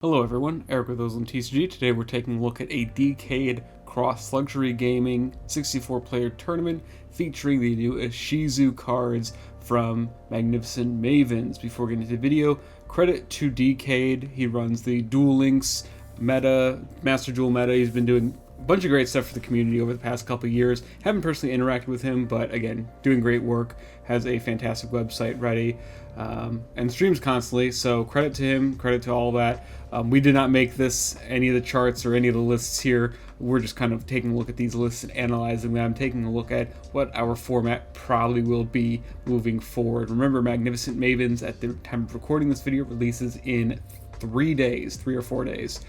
Hello everyone, Eric with OzoneTCG. Today we're taking a look at a Decade Cross Luxury Gaming 64-player tournament featuring the new Ishizu cards from Magnificent Mavens. Before getting into the video, credit to Decade. He runs the Duel Links meta, Master Duel meta. He's been doing a bunch of great stuff for the community over the past couple of years. Haven't personally interacted with him, but again, doing great work. Has a fantastic website ready and streams constantly, so credit to him, credit to all that. We did not make any of the charts or any of the lists here. We're just kind of taking a look at these lists and analyzing them, taking a look at what our format probably will be moving forward. Remember, Magnificent Mavens, at the time of recording this video, releases in 3 days, 3 or 4 days.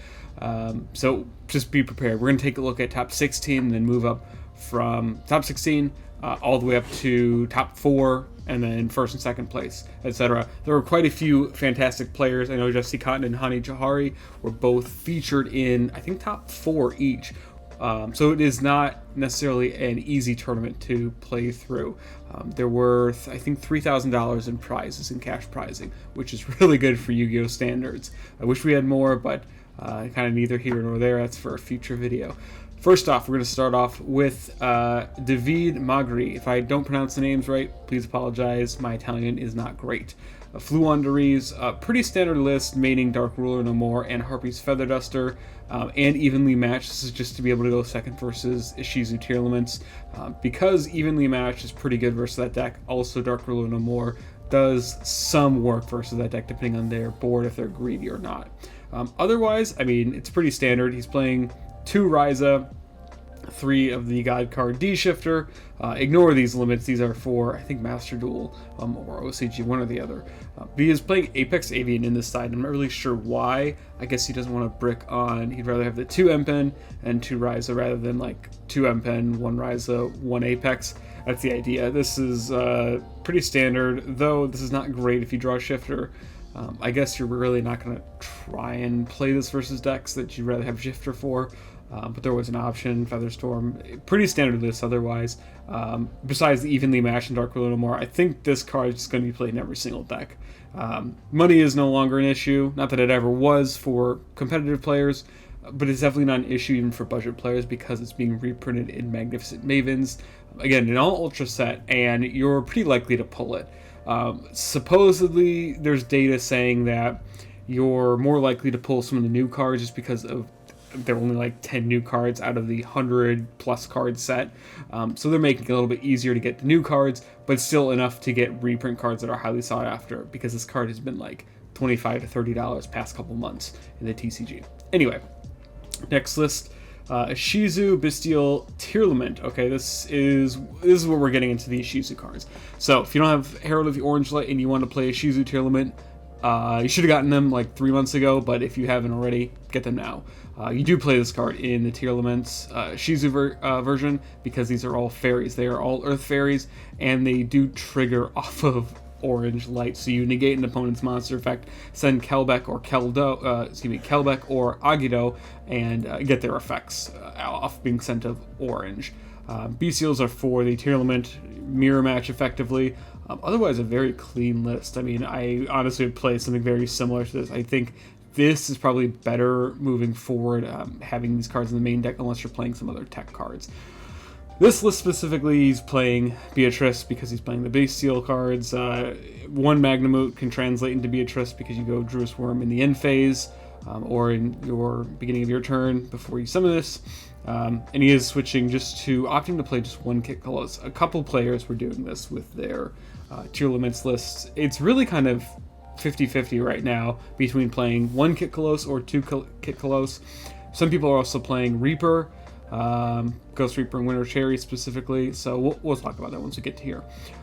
So just be prepared. We're going to take a look at top 16 and then move up from top 16 all the way up to top 4 and then first and second place, etc. There were quite a few fantastic players. I know Jesse Cotton and Hani Jahari were both featured in, I think, top 4 each. So it is not necessarily an easy tournament to play through. There were, I think, $3,000 in prizes, in cash prizing, which is really good for Yu-Gi-Oh standards. I wish we had more, but kind of neither here nor there. That's for a future video. First off, we're going to start off with David Magri. If I don't pronounce the names right, please apologize. My Italian is not great. Fluonderies, pretty standard list, maining Dark Ruler No More and Harpy's Feather Duster, and evenly matched. This is just to be able to go second versus Ishizu Tearlaments. Because evenly matched is pretty good versus that deck, also Dark Ruler No More does some work versus that deck depending on their board, if they're greedy or not. Otherwise, I mean, it's pretty standard. He's playing 2 Ryza, 3 of the God card D-Shifter. Ignore these limits. These are for, I think, Master Duel or OCG, one or the other. But he is playing Apex Avian in this side. I'm not really sure why. I guess he doesn't want to brick on. He'd rather have the 2 Empen and 2 Ryza rather than like 2 Empen, 1 Ryza, 1 Apex. That's the idea. This is pretty standard, though this is not great if you draw a Shifter. I guess you're really not going to try and play this versus decks that you'd rather have Shifter for. But there was an option, Featherstorm, pretty standard list otherwise. Besides the evenly matched and Dark Ruler No More, I think this card is going to be played in every single deck. Money is no longer an issue, not that it ever was for competitive players, but it's definitely not an issue even for budget players because it's being reprinted in Magnificent Mavens. Again, an all Ultra set, and you're pretty likely to pull it. Supposedly, there's data saying that you're more likely to pull some of the new cards just because of there are only like 10 new cards out of the 100 plus card set. So they're making it a little bit easier to get the new cards, but still enough to get reprint cards that are highly sought after because this card has been like $25 to $30 past couple months in the TCG. Anyway, next list. Ishizu Tearlaments. Okay, this is where we're getting into the Ishizu cards. So if you don't have Herald of the Orange Light and you want to play Ishizu Tearlaments, you should have gotten them like 3 months ago, but if you haven't already, get them now. You do play this card in the Tearlaments Ishizu version because these are all fairies. They are all Earth fairies, and they do trigger off of orange light. So you negate an opponent's monster effect, send Kelbeck or Kelbeck or Agido, and get their effects off being sent of orange. B-Seals are for the Tearlament mirror match effectively. Otherwise, a very clean list. I mean, I honestly would play something very similar to this. I think this is probably better moving forward, having these cards in the main deck unless you're playing some other tech cards. This list specifically, he's playing Beatrice because he's playing the base seal cards. 1 Magnamut can translate into Beatrice because you go Druis Worm in the end phase or in your beginning of your turn before you summon this. And he is switching opting to play just 1 Kit Colossus. A couple players were doing this with their Tearlaments lists. It's really kind of 50-50 right now between playing 1 Kit Colossus or 2 Kit Colossus. Some people are also playing Reaper, Ghost Reaper and Winter Cherry specifically, so we'll talk about that once we get to here.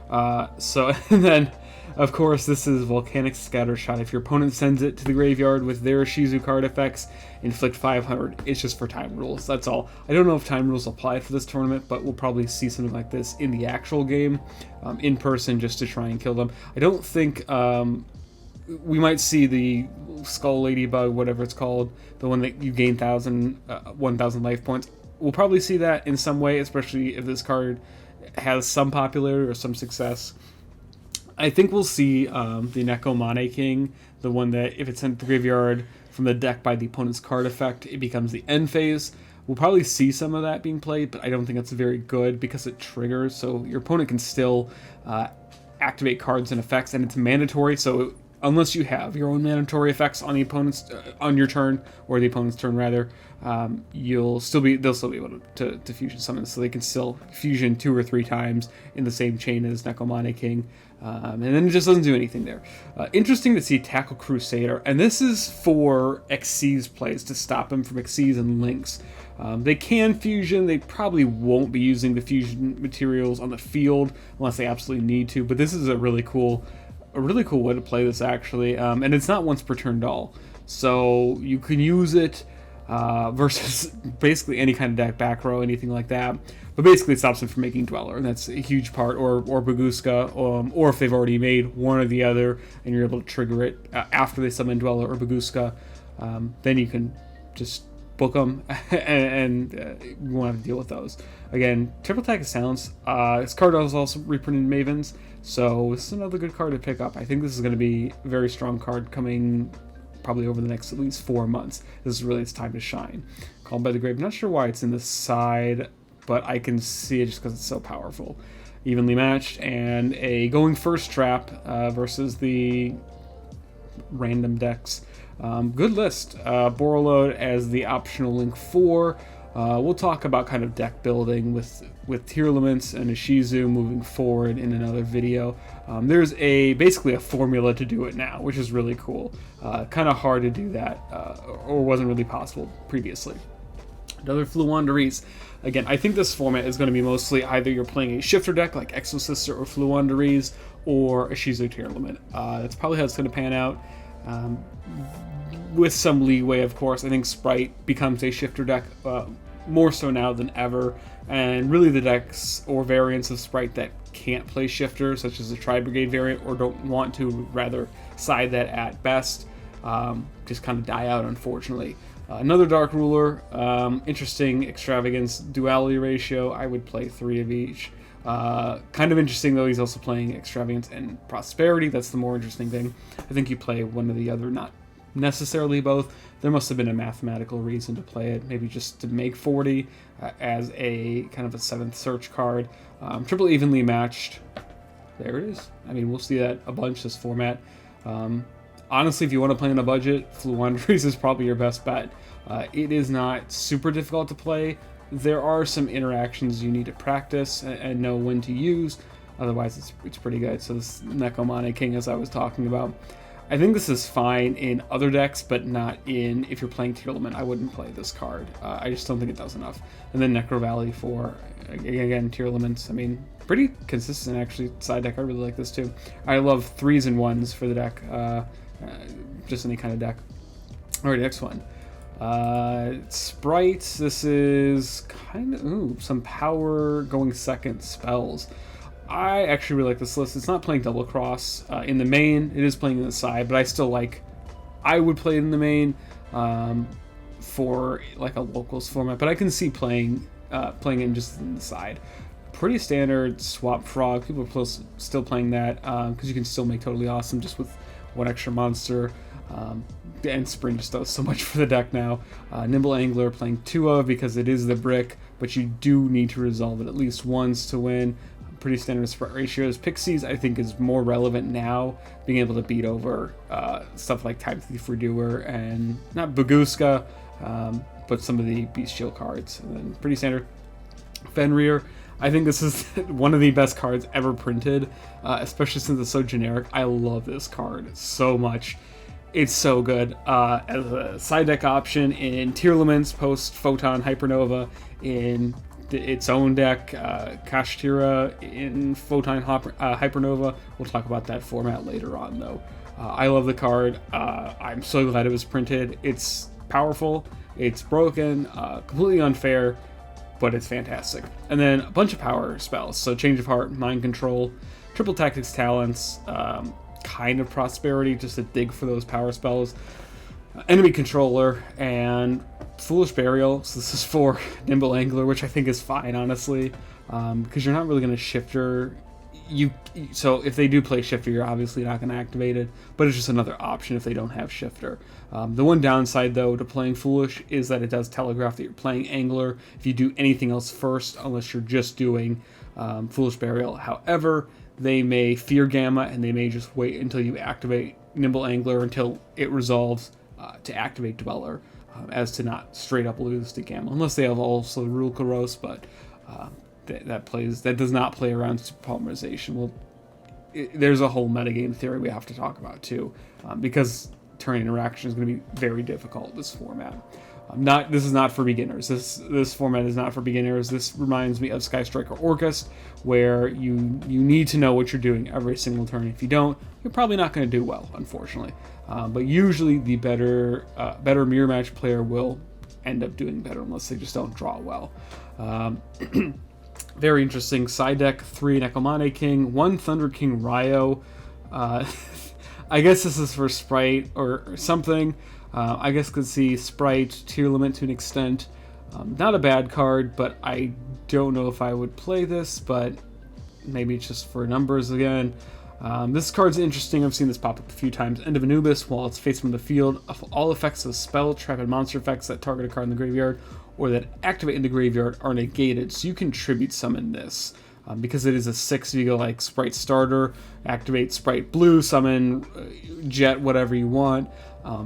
And then, of course, this is Volcanic Scattershot. If your opponent sends it to the graveyard with their Ishizu card effects, inflict 500. It's just for time rules, that's all. I don't know if time rules apply for this tournament, but we'll probably see something like this in the actual game, in person, just to try and kill them. I don't think we might see the Skull Ladybug, whatever it's called, the one that you gain 1,000 life points. We'll probably see that in some way, especially if this card has some popularity or some success. I think we'll see the Neko Mane King, the one that if it's sent to the graveyard from the deck by the opponent's card effect, it becomes the end phase. We'll probably see some of that being played, but I don't think that's very good because it triggers, so your opponent can still activate cards and effects, and it's mandatory, so unless you have your own mandatory effects on the opponent's on your turn, or the opponent's turn rather, they'll still be able to fusion summon, so they can still fusion 2 or 3 times in the same chain as Necromante King, and then it just doesn't do anything there. Interesting to see Tackle Crusader, and this is for Xyz plays to stop him from Xyz and Lynx. They can fusion. They probably won't be using the fusion materials on the field unless they absolutely need to, but this is a really cool way to play this, actually. And it's not once per turn doll, so you can use it versus basically any kind of deck, back row, anything like that. But basically it stops them from making Dweller, and that's a huge part, or Baguska, or if they've already made one or the other and you're able to trigger it after they summon Dweller or Baguska, then you can just book them and you won't have to deal with those. Again, Triple Attack Silence. This card is also reprinted in Mavens, so this is another good card to pick up. I think this is going to be a very strong card coming probably over the next at least 4 months. This is really its time to shine. Called by the Grave. Not sure why it's in the side, but I can see it just because it's so powerful. Evenly matched, and a going first trap versus the random decks. Good list. Borreload as the optional link 4. We'll talk about kind of deck building with Tearlaments and Ishizu moving forward in another video. There's basically a formula to do it now, which is really cool. Kind of hard to do that, or wasn't really possible previously. Another Fluwandereeze. Again, I think this format is going to be mostly either you're playing a shifter deck like Exosister or Fluwandereeze, or Ishizu Tearlament. That's probably how it's going to pan out. With some leeway, of course. I think Sprite becomes a shifter deck more so now than ever, and really the decks or variants of Sprite that can't play shifter, such as the Tri-Brigade variant, or don't want to, rather side that at best, just kind of die out, unfortunately. Another Dark Ruler, interesting Extravagance Duality ratio. I would play 3 of each. Kind of interesting, though, he's also playing Extravagance and Prosperity. That's the more interesting thing. I think you play one or the other, not necessarily both. There must have been a mathematical reason to play it, maybe just to make 40 as a kind of a 7th search card. Triple Evenly Matched. There it is. I mean, we'll see that a bunch this format. Honestly, if you want to play on a budget, Fluwandereeze is probably your best bet. It is not super difficult to play. There are some interactions you need to practice and know when to use. Otherwise, it's pretty good. So this Necromante King, as I was talking about, I think this is fine in other decks, but not in, if you're playing Tearlament, I wouldn't play this card. I just don't think it does enough. And then Necro Valley for, again, Tearlaments. I mean, pretty consistent, actually, side deck. I really like this, too. I love 3s and 1s for the deck, just any kind of deck. All right, next one. Sprites, this is kind of, some power going second spells. I actually really like this list. It's not playing Double Cross in the main. It is playing in the side, but I would play it in the main for like a locals format, but I can see playing it just in the side. Pretty standard Swap Frog. People are still playing that because you can still make Totally Awesome just with one extra monster. And Sprint just does so much for the deck now. Nimble Angler playing 2 of because it is the brick, but you do need to resolve it at least once to win. Pretty standard Sprite ratios. Pixies, I think, is more relevant now, being able to beat over stuff like Time Thief Redoer and not Baguska, but some of the Beast Shield cards. And then pretty standard Fenrir. I think this is one of the best cards ever printed, especially since it's so generic. I love this card so much. It's so good. As a side deck option in Tearlaments, post Photon Hypernova, in its own deck, Kashtira in Photon Hypernova. We'll talk about that format later on, though. I love the card. I'm so glad it was printed. It's powerful. It's broken. Completely unfair, but it's fantastic. And then a bunch of power spells. So Change of Heart, Mind Control, Triple Tactics Talents, kind of Prosperity, just to dig for those power spells. Enemy Controller, and Foolish Burial. So this is for Nimble Angler, which I think is fine, honestly, because you're not really going to shifter so if they do play Shifter, you're obviously not going to activate it, but it's just another option if they don't have Shifter. The one downside, though, to playing Foolish is that it does telegraph that you're playing Angler if you do anything else first, unless you're just doing Foolish Burial. However, they may fear Gamma, and they may just wait until you activate Nimble Angler until it resolves to activate Dweller, as to not straight up lose to Gamma, unless they have also Rule Karos, but that does not play around super polymerization. There's a whole metagame theory we have to talk about too, because turn interaction is going to be very difficult in this format. This is not for beginners. This format is not for beginners. This reminds me of Sky Striker Orcust, where you need to know what you're doing every single turn. If you don't, you're probably not going to do well, unfortunately. But usually the better mirror match player will end up doing better, unless they just don't draw well. Very interesting. Side deck, 3 Necomante King, 1 Thunder King Ryo. I guess this is for Sprite or something. I guess could see Sprite, Tearlament to an extent. Not a bad card, but I don't know if I would play this, but maybe it's just for numbers again. This card's interesting. I've seen this pop up a few times. End of Anubis, while it's faced from the field, all effects of spell, trap, and monster effects that target a card in the graveyard or that activate in the graveyard are negated, so you can tribute summon this. Because it is a 6, you go like Sprite Starter, activate Sprite Blue, summon Jet, whatever you want,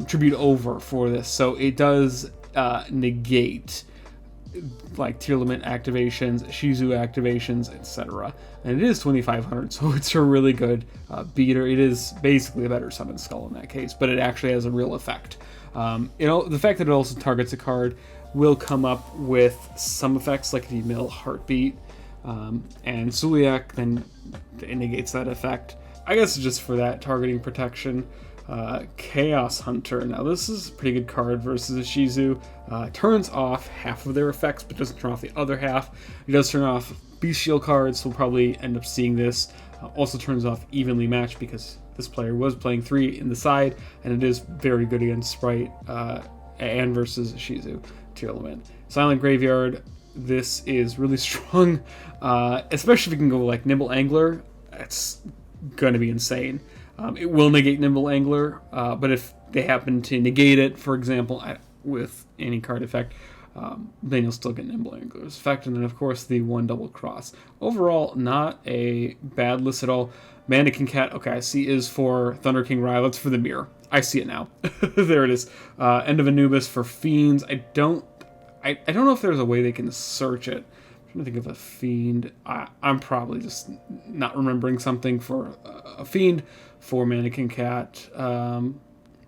tribute over for this. So it does negate like Tearlament activations, Ishizu activations, etc. And it is 2500, so it's a really good beater. It is basically a better Summon Skull in that case, but it actually has a real effect. The fact that it also targets a card will come up with some effects, like if you mill Heartbeat and Suliak, then it negates that effect. I guess just for that targeting protection. Chaos Hunter. Now this is a pretty good card versus Ishizu. Turns off half of their effects, but doesn't turn off the other half. It does turn off Bestial cards, so we'll probably end up seeing this. Also turns off Evenly Matched, because this player was playing 3 in the side, and it is very good against Sprite and versus Ishizu Tearlament. Silent Graveyard. This is really strong, especially if you can go like Nimble Angler. It's going to be insane. It will negate Nimble Angler, but if they happen to negate it, for example, with any card effect, then you'll still get Nimble Angler's effect. And then, of course, the 1 Double Cross. Overall, not a bad list at all. Mannequin Cat, okay, I see, is for Thunder King Rye. That's for the mirror. I see it now. There it is. End of Anubis for Fiends. I don't know if there's a way they can search it. I'm trying to think of a Fiend. I'm probably just not remembering something for a Fiend for Mannequin Cat.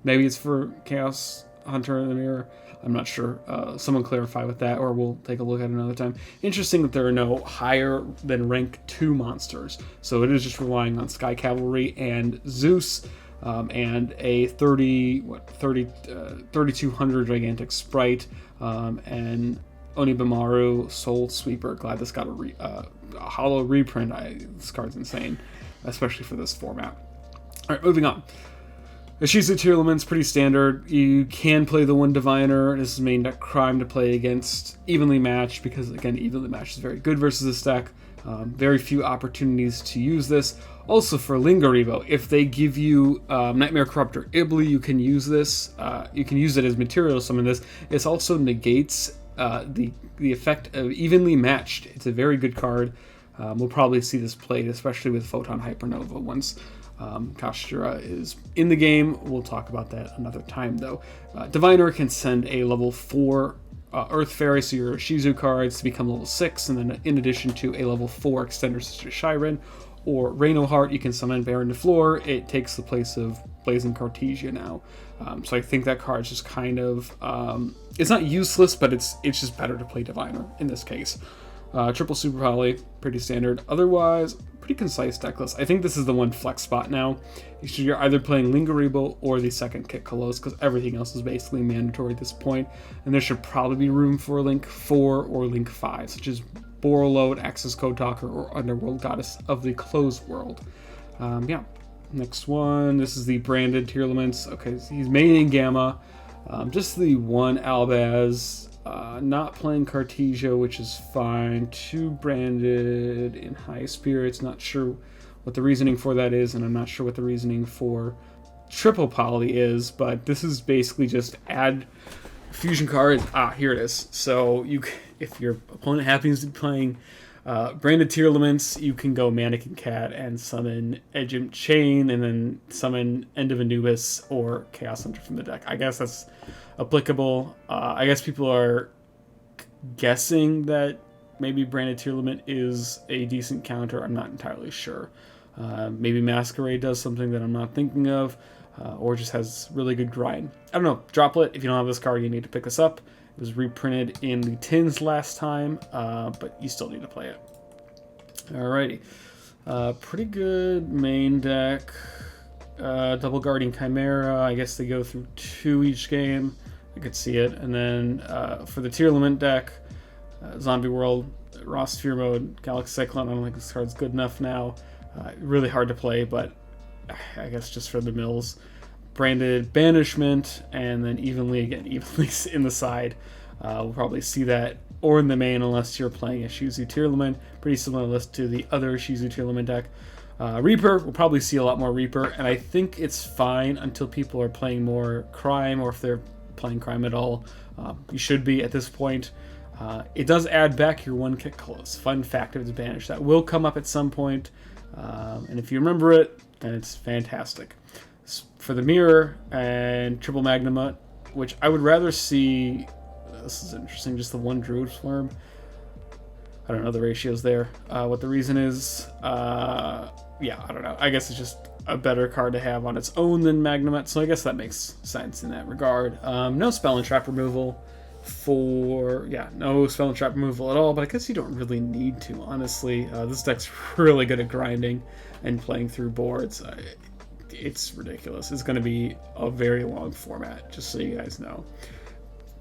Maybe it's for Chaos Hunter in the mirror. I'm not sure. Someone clarify with that, or we'll take a look at it another time. Interesting that there are no higher than rank 2 monsters. So it is just relying on Sky Cavalry and Zeus, and a 3200 Gigantic Sprite, and Onibamaru Soul Sweeper. Glad this got a hollow reprint. This card's insane, especially for this format. Alright, moving on. Ishizu Tearlaments, pretty standard. You can play the 1 Diviner. This is main deck crime to play against Evenly Matched, because again, Evenly Matched is very good versus this deck. Very few opportunities to use this. Also for Lingaribo, if they give you Nightmare Corruptor Ibli, you can use this. You can use it as material to summon this. It also negates the effect of Evenly Matched. It's a very good card. We'll probably see this played, especially with Photon Hypernova once Kashira is in the game. We'll talk about that another time, though. Diviner can send a level 4 Earth Fairy, so your Ishizu cards, to become level 6, and then in addition to a level 4 extender such as Shiren or Reno Heart, you can summon Baron de Fleur. It takes the place of Blazing Cartesia now. So I think that card's just kind of it's not useless, but it's just better to play Diviner in this case. Triple Super Poly, pretty standard. Otherwise, pretty concise deck list. I think this is the one flex spot now. You're either playing Lingaribo or the second Kit Kalos, because everything else is basically mandatory at this point. And there should probably be room for Link 4 or Link 5, such as Borreload, Access Code Talker, or Underworld Goddess of the Closed World. Yeah. Next one, this is the branded Tearlaments. Okay, so he's made in Gamma. Just the 1 Albaz. Not playing Cartesia, which is fine. 2 branded in High Spirits. Not sure what the reasoning for that is, and I'm not sure what the reasoning for triple poly is, but this is basically just add fusion cards. Here it is. So if your opponent happens to be playing Branded Tearlaments, you can go Mannequin Cat and summon Edgem Chain, and then summon End of Anubis or Chaos Hunter from the deck. I guess that's applicable. I guess people are guessing that maybe Branded Tearlament is a decent counter. I'm not entirely sure. Maybe Masquerade does something that I'm not thinking of, or just has really good grind. I don't know. Droplet, if you don't have this card, you need to pick this up. It was reprinted in the tins last time, but you still need to play it. Alrighty. Pretty good main deck. Double Guardian Chimera. I guess they go through 2 each game. I could see it. And then for the Tearlament deck, Zombie World, Raw Sphere Mode, Galaxy Cyclone. I don't think this card's good enough now. Really hard to play, but I guess just for the mills. Branded Banishment, and then evenly in the side. We'll probably see that, or in the main, unless you're playing a Ishizu Tearlament. Pretty similar list to the other Ishizu Tearlament deck. Reaper, we'll probably see a lot more Reaper, and I think it's fine until people are playing more Crime, or if they're playing Crime at all. You should be at this point. It does add back your 1 kick close. Fun fact of the banish. That will come up at some point, and if you remember it, then it's fantastic. For the Mirror and Triple Magnum, which I would rather see, this is interesting, just the 1 Druid Swarm. I don't know the ratios there. What the reason is, yeah, I don't know. I guess it's just a better card to have on its own than Magnemite, so I guess that makes sense in that regard. No Spell and Trap removal no Spell and Trap removal at all, but I guess you don't really need to, honestly. This deck's really good at grinding and playing through boards. It's ridiculous. It's going to be a very long format, just so you guys know.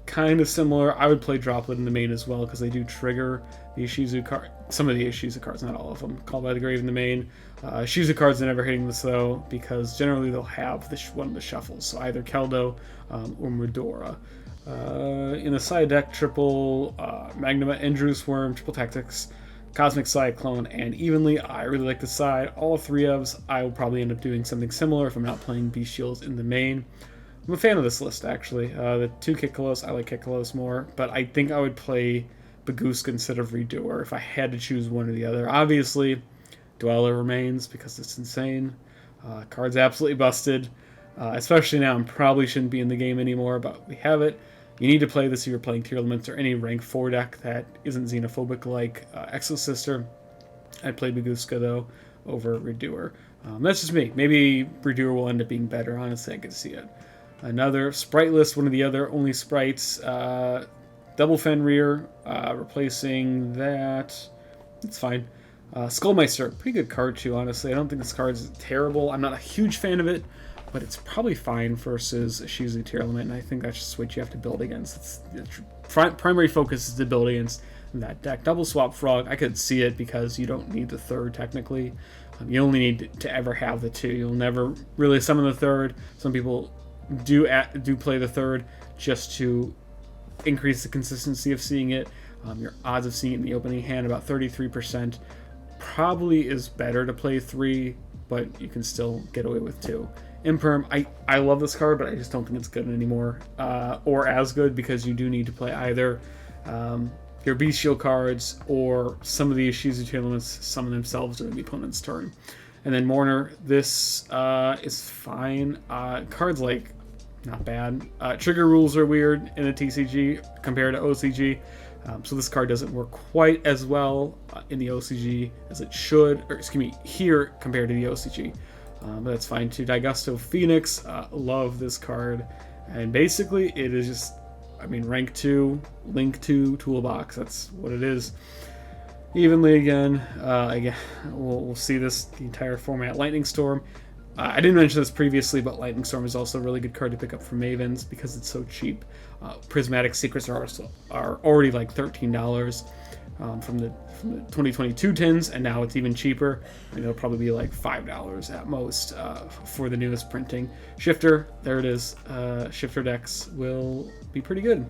Kind of similar. I would play Droplet in the main as well, because they do trigger the Ishizu card. Some of the Ishizu cards, not all of them. Called by the Grave in the main. Ishizu cards are never hitting this though, because generally they'll have one of the shuffles. So either Keldo or Medora. In the side deck, triple Magnuma, Endrew's Worm, triple Tactics, Cosmic Cyclone, and Evenly. I really like the side. All 3 ofs. I will probably end up doing something similar if I'm not playing Bestials in the main. I'm a fan of this list, actually. The 2 Kitkalos, I like Kitkalos more, but I think I would play Bagooska instead of Redoer if I had to choose one or the other. Obviously, Dweller remains because it's insane. Card's absolutely busted, especially now. I probably shouldn't be in the game anymore, but we have it. You need to play this if you're playing Tearlaments or any rank 4 deck that isn't xenophobic like Exosister. I'd play Bagooska, though, over Redoer. That's just me. Maybe Redoer will end up being better. Honestly, I could see it. Another Sprite list, one of the other only sprites. Double Fenrir, replacing that. It's fine. Skullmeister, pretty good card, too, honestly. I don't think this card's terrible. I'm not a huge fan of it, but it's probably fine versus Ishizu Tearlament, and I think that's just what you have to build against. Its primary focus is to build against that deck. Double Swap Frog, I could see it because you don't need the 3rd, technically. You only need to ever have the 2. You'll never really summon the 3rd. Some people do play the 3rd just to increase the consistency of seeing it. Your odds of seeing it in the opening hand, about 33%. Probably is better to play 3, but you can still get away with 2. Imperm, I love this card, but I just don't think it's good anymore, or as good, because you do need to play either your Bestial cards or some of the Ishizu Tearlaments summon themselves during the opponent's turn. And then Mourner, this is fine. Cards like, not bad. Trigger rules are weird in a TCG compared to OCG, so this card doesn't work quite as well in the OCG as it should, or excuse me, here compared to the OCG. But that's fine too. Daigusto Phoenix, love this card. And basically, it is just, I mean, rank 2, link 2 toolbox. That's what it is. Evenly again, we'll see this the entire format. Lightning Storm. I didn't mention this previously, but Lightning Storm is also a really good card to pick up from Mavens because it's so cheap. Prismatic Secrets are already like $13 from the 2022 tins, and now it's even cheaper. And it'll probably be like $5 at most for the newest printing. Shifter, there it is. Shifter decks will be pretty good.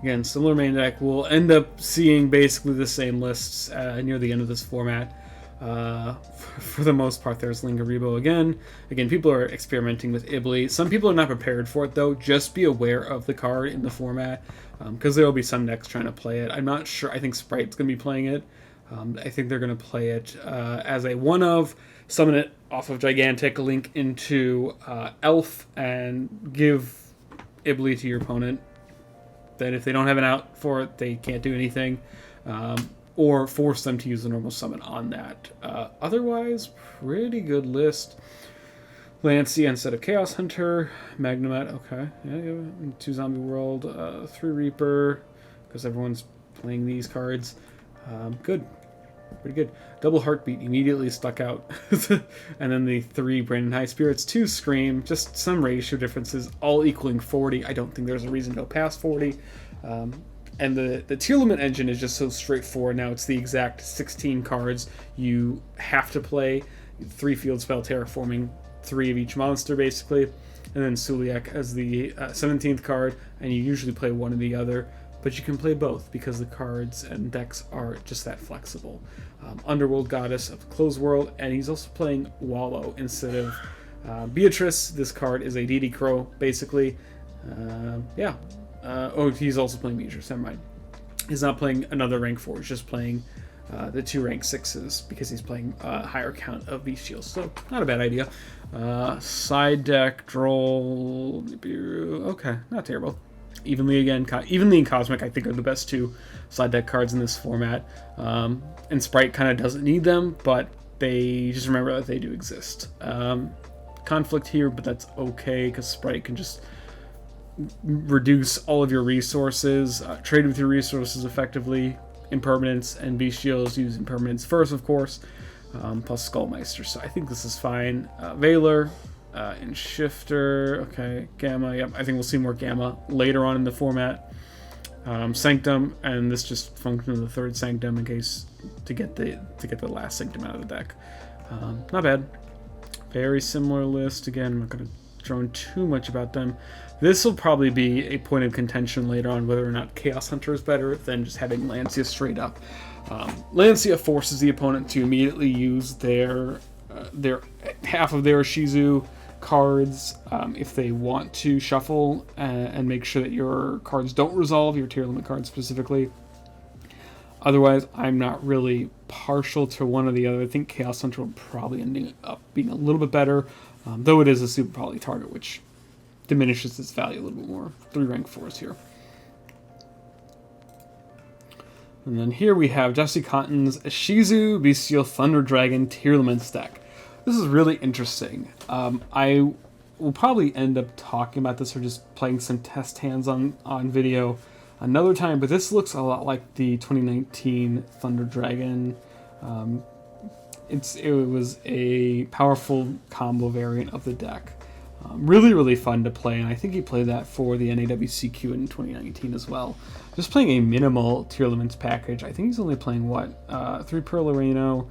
Again, similar main deck. We'll end up seeing basically the same lists near the end of this format. For the most part, there's Lingaribo again. Again, people are experimenting with Ibli. Some people are not prepared for it, though. Just be aware of the card in the format, because there will be some decks trying to play it. I'm not sure. I think Sprite's going to be playing it. I think they're going to play it as a one-of, summon it off of Gigantic, link into Elf, and give Ibli to your opponent. Then if they don't have an out for it, they can't do anything. Or force them to use the normal summon on that. Otherwise, pretty good list. Lancia instead of Chaos Hunter. Magnemite, okay. Yeah, 2 Zombie World, 3 Reaper, because everyone's playing these cards. Good. Pretty good. Double Heartbeat immediately stuck out. And then the 3 Brandon High Spirits, 2 Scream, just some ratio differences, all equaling 40. I don't think there's a reason to go past 40. And the Tearlament engine is just so straightforward now. It's the exact 16 cards you have to play. 3 field spell terraforming, 3 of each monster basically. And then Suliak as the 17th card, and you usually play one or the other. But you can play both because the cards and decks are just that flexible. Underworld Goddess of Closed World, and he's also playing Wallow instead of Beatrice. This card is a DD Crow, basically. Yeah. He's also playing Beatrice, never mind. He's not playing another rank 4, he's just playing the 2 rank 6s because he's playing a higher count of Beast Shields. So, not a bad idea. Side deck, Droll, Nibiru, okay, not terrible. Evenly and Cosmic, I think, are the best 2 side deck cards in this format. And Sprite kind of doesn't need them, but they just remember that they do exist. Conflict here, but that's okay because Sprite can just reduce all of your resources, trade with your resources effectively, impermanence, and Beast Shields use impermanence first, of course, plus Skullmeister. So I think this is fine. Valor, and Shifter, okay, Gamma, yep, I think we'll see more Gamma later on in the format. Sanctum, and this just functions the 3rd Sanctum in case to get the last Sanctum out of the deck. Not bad. Very similar list. Again, I'm not going to drone too much about them. This will probably be a point of contention later on whether or not Chaos Hunter is better than just having Lancia straight up. Lancia forces the opponent to immediately use their half of their Ishizu cards if they want to shuffle and make sure that your cards don't resolve, your Tearlament cards specifically. Otherwise, I'm not really partial to one or the other. I think Chaos Hunter will probably end up being a little bit better, though it is a super poly target, which diminishes its value a little bit more. 3 rank 4s here. And then here we have Jesse Cotton's Ishizu Bestial Thunder Dragon Tearlaments deck. This is really interesting. I will probably end up talking about this or just playing some test hands on video another time, but this looks a lot like the 2019 Thunder Dragon. It was a powerful combo variant of the deck. Really, really fun to play, and I think he played that for the NAWCQ in 2019 as well. Just playing a minimal Tearlaments package. I think he's only playing, 3 Pearl Reno,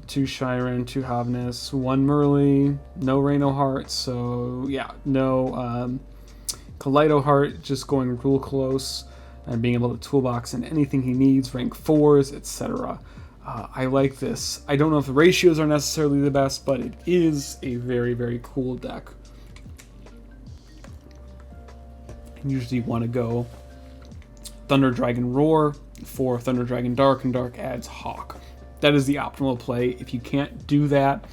2 Shiren, 2 Havness, 1 Merly, no Reno Heart, so yeah, no Kaleido Heart, just going real close, and being able to toolbox in anything he needs, rank 4s, etc. I like this. I don't know if the ratios are necessarily the best, but it is a very, very cool deck. Usually want to go Thunder Dragon Roar for Thunder Dragon Dark, and Dark adds Hawk. That is the optimal play. If you can't do that,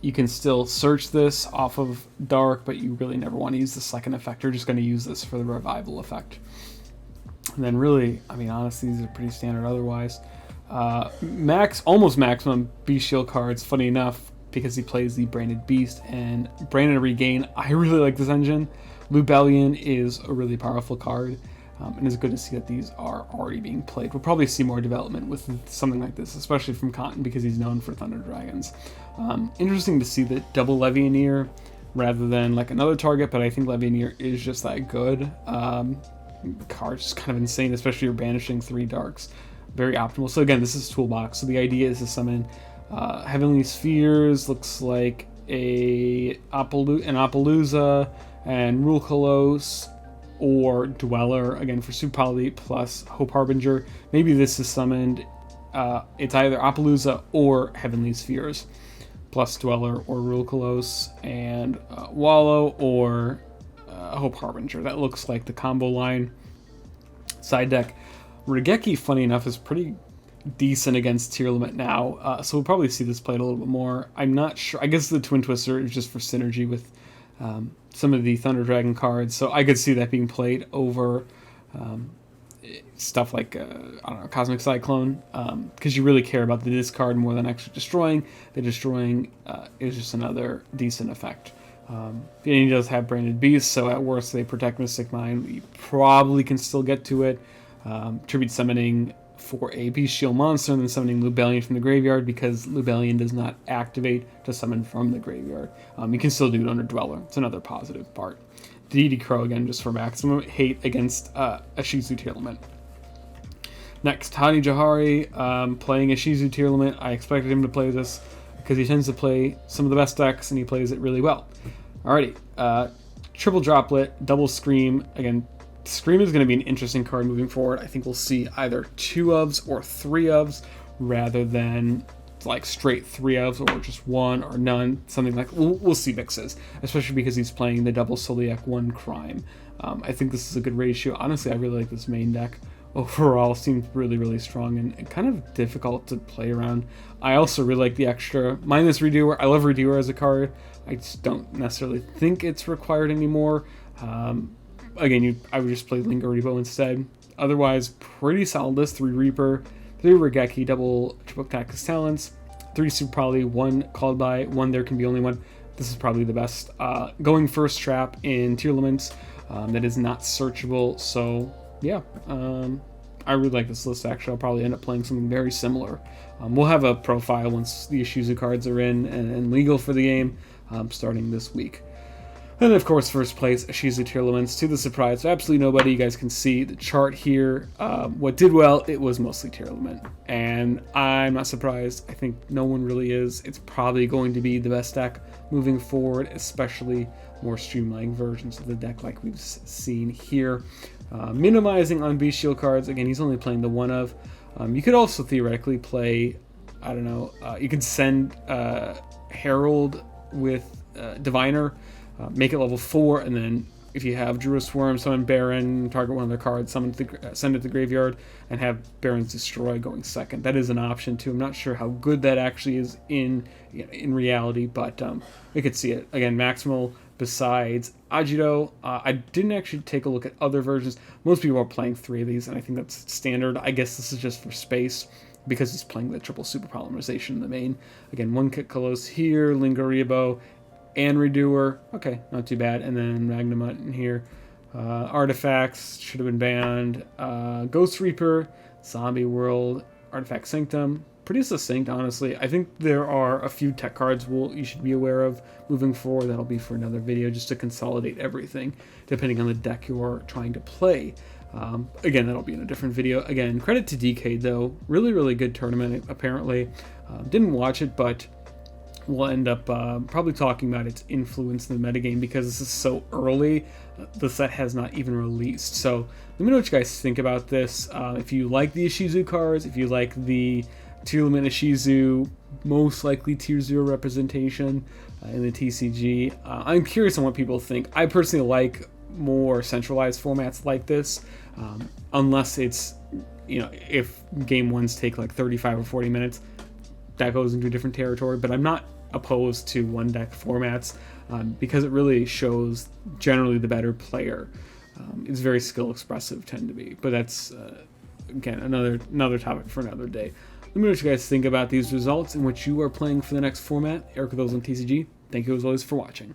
you can still search this off of Dark, but you really never want to use the second effect. You're just going to use this for the revival effect. And then really, I mean, honestly, these are pretty standard otherwise. Almost maximum Beast Shield cards, funny enough, because he plays the Branded Beast and Branded Regain. I really like this engine. Lubellion is a really powerful card, and it's good to see that these are already being played. We'll probably see more development with something like this, especially from Cotton, because he's known for Thunder Dragons. Interesting to see that double Levianeer rather than like another target, but I think Levianeer is just that good. Card's just kind of insane, especially if you're banishing 3 darks. Very optimal. So again, this is Toolbox, so the idea is to summon Heavenly Spheres, looks like an Appaloosa, and Rule Kolos, or Dweller, again for Super Poly plus Hope Harbinger. Maybe this is summoned it's either Appaloosa or Heavenly Spheres, plus Dweller or Rulkalos, and Wallow or Hope Harbinger. That looks like the combo line. Side deck, Raigeki, funny enough, is pretty decent against Tearlament now, so we'll probably see this played a little bit more. I'm not sure. I guess the Twin Twister is just for synergy with some of the Thunder Dragon cards, so I could see that being played over stuff like, I don't know, Cosmic Cyclone, because you really care about the discard more than actually destroying. The destroying is just another decent effect. And he does have Branded Beasts, so at worst they protect Mystic Mind. You probably can still get to it. Tribute Summoning for a Bestial monster and then summoning Lubellion from the graveyard, because Lubellion does not activate to summon from the graveyard. You can still do it under Dweller. It's another positive part. Deity Crow, again, just for maximum hate against Ishizu Tearlament. Next, Hani Jahari, playing Ishizu Tearlament. I expected him to play this because he tends to play some of the best decks, and he plays it really well. Alrighty, triple Droplet, double Scream. Again, Scream is going to be an interesting card moving forward. I think we'll see either 2 ofs or 3 ofs rather than like straight 3 ofs or just 1 or none. Something like, we'll see mixes, especially because he's playing the double Soliac 1 Crime. I think this is a good ratio. Honestly, I really like this main deck. Overall, seems really, really strong and kind of difficult to play around. I also really like the extra minus Redoer. I love Redoer as a card. I just don't necessarily think it's required anymore. Again, I would just play Lingaribo instead. Otherwise, pretty solid list. 3 Reaper, 3 Raigeki, double Triple Cactus Talents, 3 Super Poly, 1 Called By, 1 There Can Be Only One. This is probably the best. Going first trap in Tearlaments that is not searchable. So, yeah, I really like this list, actually. I'll probably end up playing something very similar. We'll have a profile once the Ishizu cards are in and legal for the game, starting this week. And of course, first place, Ishizu Tearlaments, to the surprise of absolutely nobody. You guys can see the chart here. What did well, it was mostly Tearlament. And I'm not surprised. I think no one really is. It's probably going to be the best deck moving forward, especially more streamlined versions of the deck like we've seen here. Minimizing on Bestial cards. Again, he's only playing the 1 of. You could also theoretically play, I don't know, you could send Herald with Diviner, make it level 4, and then if you have Druid Swarm, summon Baron, target one of their cards, send it to the graveyard, and have Baron's Destroy going second. That is an option too. I'm not sure how good that actually is in reality, but we could see it. Again, maximal besides Ajido. I didn't actually take a look at other versions. Most people are playing 3 of these, and I think that's standard. I guess this is just for space, because he's playing the triple super polymerization in the main. Again, 1 Kit Kalos here, Lingaribo, and Redoer. Okay, not too bad. And then Magnamut in here. Artifacts should have been banned. Ghost Reaper, Zombie World, Artifact Sanctum. Pretty succinct, honestly. I think there are a few tech cards you should be aware of moving forward. That'll be for another video, just to consolidate everything, depending on the deck you're trying to play. Again, that'll be in a different video. Again, credit to Decade, though. Really, really good tournament, apparently. Didn't watch it, but we'll end up probably talking about its influence in the metagame, because this is so early. The set has not even released. So let me know what you guys think about this. If you like the Ishizu cards, if you like the Tearlament Ishizu, most likely Tier 0 representation in the TCG. I'm curious on what people think. I personally like more centralized formats like this, unless it's, if game ones take like 35 or 40 minutes, that goes into a different territory. But I'm not opposed to 1 deck formats, because it really shows generally the better player. It's very skill expressive, tend to be, but that's again another topic for another day. Let me know what you guys think about these results and what you are playing for the next format. Eric with OzoneTCG. Thank you as always for watching.